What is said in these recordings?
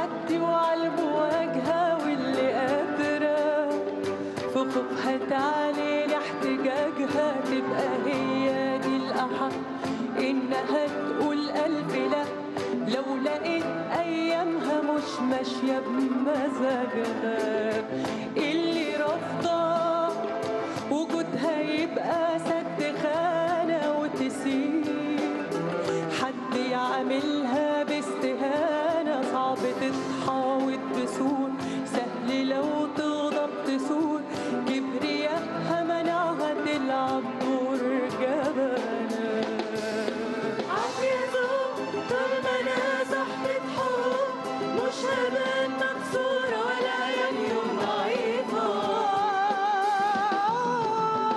تعدي وعلى المواجهة، واللي قادرة في خوفها تعلن احتجاجها تبقى هي دي الأحق إنها تقول ألف لأ. لو لقيت أيامها مش ماشية بمزاجها، اللي رافضة وجودها يبقى سد خانة وتسيب حد يعملها باستهانة. صعب تتحاوط بسور، سهل لو تغضب تسور، كبرياءها منعها تلعب دور جبانة. عافية ذوق طول ما أنا صاحبة حب، مش هبان مكسورة ولا عيان يوم ضعيفة.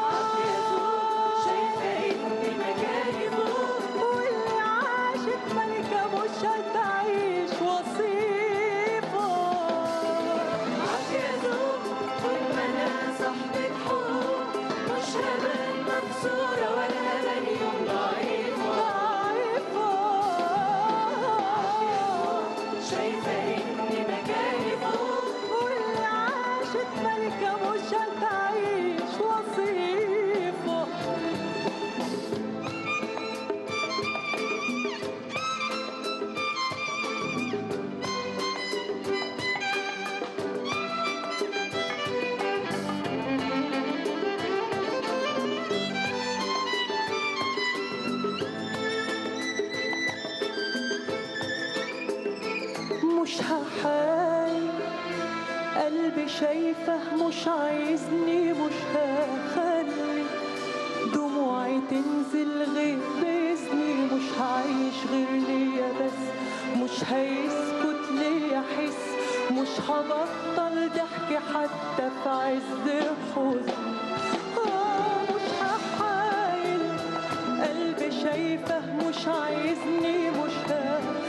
عافية ذوق شايفة إني مكاني فوق، واللي عاشت ملكة مش هتعيش وصيفة. عافية ذوق طول ما أنا صاحبة حب، مش هبان مكسورة ولا هبان يوم ضعيفة. شايفة إني مكاني فوق، واللي عاشت ملكة مش هتعيش وصيفة. مش هحاول، قلبي شايفه مش عايزني، مش هخلي دموعي تنزل غير بإذني. مش هعيش غير ليا بس، مش هيسكت ليا حس، مش هبطل ضحك حتى في عز حزني. مش هحاول، قلبي شايفه مش عايزني، مش هخلي